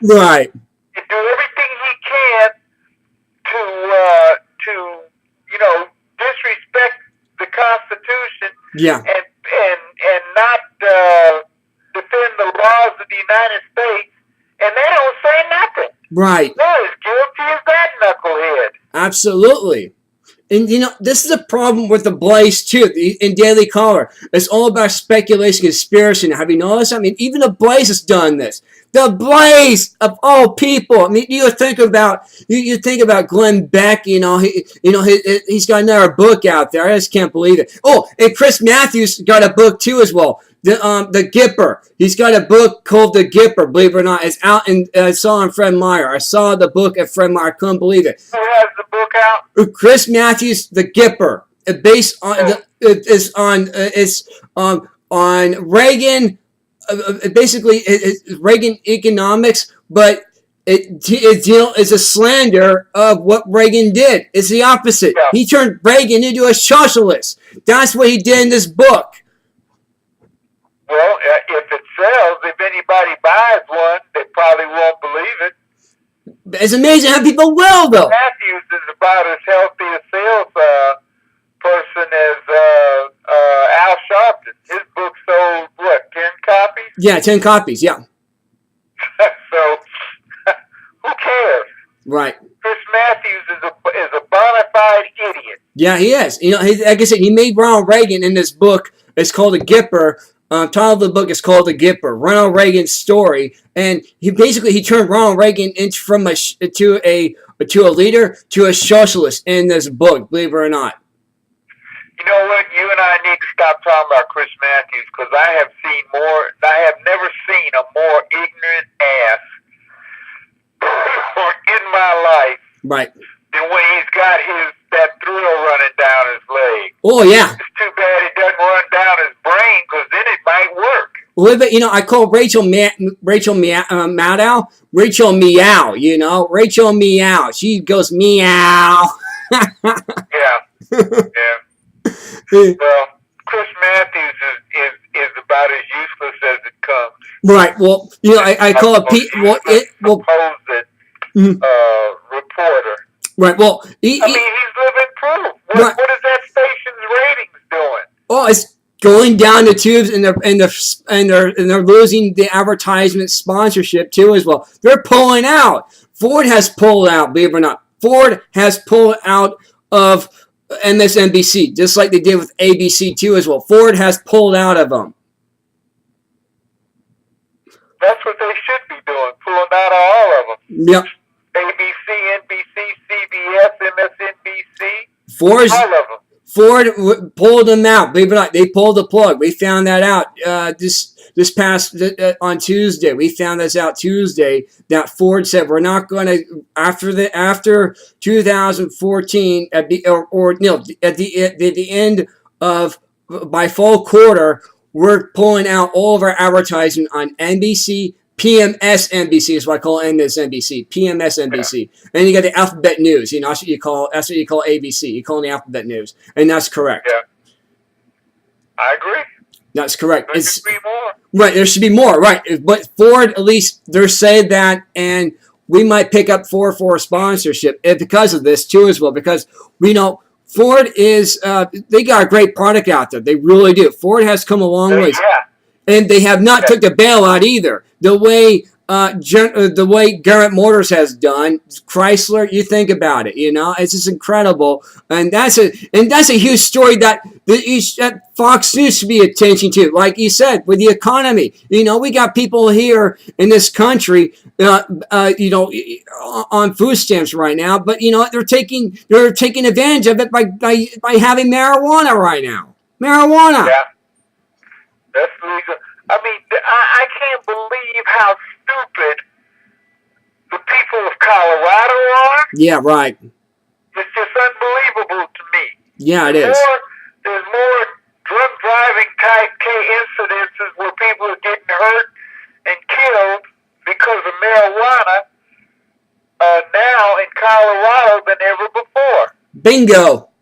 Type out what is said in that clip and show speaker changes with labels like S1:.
S1: Right.
S2: to do everything he can to disrespect the Constitution
S1: Yeah.
S2: and not defend the laws of the United States, and they don't say nothing.
S1: Right.
S2: They're as guilty as that knucklehead.
S1: Absolutely. And this is a problem with the Blaze too. In Daily Caller, it's all about speculation, conspiracy. Have you noticed? I mean, even the Blaze has done this. The Blaze of all people. I mean, you think about Glenn Beck. He's got another book out there. I just can't believe it. Oh, and Chris Matthews got a book too as well. The Gipper. He's got a book called The Gipper. Believe it or not, it's out. And I saw on Fred Meyer. I saw the book at Fred Meyer. I couldn't believe it.
S2: Who has the book out?
S1: Chris Matthews, The Gipper. Based on on Reagan. Basically, it's Reagan economics, but it's a slander of what Reagan did. It's the opposite.
S2: Yeah.
S1: He turned Reagan into a socialist. That's what he did in this book.
S2: Well, if it sells, if anybody buys one, they probably won't believe it.
S1: It's amazing how people will, though.
S2: Matthews is about as healthy a sales person as Al Sharpton. His book sold, 10 copies?
S1: Yeah, 10 copies, yeah.
S2: So, who cares?
S1: Right.
S2: Chris Matthews is a bona fide idiot.
S1: Yeah, he is. Like I said, he made Ronald Reagan in this book. It's called The Gipper. Title of the book is called The Gipper, Ronald Reagan's story, and he turned Ronald Reagan from to a leader to a socialist in this book. Believe it or not.
S2: You know what? You and I need to stop talking about Chris Matthews because I have never seen a more ignorant ass in my life.
S1: Right.
S2: Than when he's got that thrill running down his leg.
S1: Oh yeah.
S2: It's too bad it doesn't run down his brain because then it might work.
S1: Well, I call Rachel Maddow Rachel Meow. Rachel Meow. She goes meow.
S2: Yeah. Well, Chris Matthews is about as useless as it comes.
S1: Right. Well, I call it
S2: reporter.
S1: Right. Well,
S2: he's living proof. What is that station's ratings doing?
S1: Oh, it's going down the tubes, and they're losing the advertisement sponsorship too as well. They're pulling out. Ford has pulled out. Believe it or not, Ford has pulled out of MSNBC, just like they did with ABC too as well. Ford has pulled out of them.
S2: That's what they should be doing, pulling out of all of them.
S1: Yep.
S2: ABC, NBC, CBS, MSNBC, all of them.
S1: Ford pulled them out. Believe it or not, they pulled the plug. We found that out this past on Tuesday. We found this out Tuesday that Ford said we're not going to after 2014 at the end of by fall quarter, we're pulling out all of our advertising on NBC. PMSNBC is what I call MSNBC. PMSNBC, and you got the Alphabet News. That's what you call ABC. You call it the Alphabet News, and that's correct.
S2: Yeah, I agree.
S1: That's correct.
S2: There should be more.
S1: Right, there should be more. Right, but Ford, at least they're saying that, and we might pick up Ford for a sponsorship because of this too as well. Because we know Ford is they got a great product out there. They really do. Ford has come a long ways.
S2: Yeah.
S1: And they have not took the bailout either. The way Garrett Motors has done, Chrysler. You think about it, it's just incredible, and that's a huge story that Fox News should be attention to. Like you said, with the economy, we got people here in this country, on food stamps right now, but they're taking advantage of it by having marijuana right now. Marijuana.
S2: Yeah. That's legal. I mean, I can't believe how stupid the people of Colorado are.
S1: Yeah, right.
S2: It's just unbelievable to me.
S1: Yeah, it is.
S2: There's more drunk driving type incidences where people are getting hurt and killed because of marijuana now in Colorado than ever before.
S1: Bingo.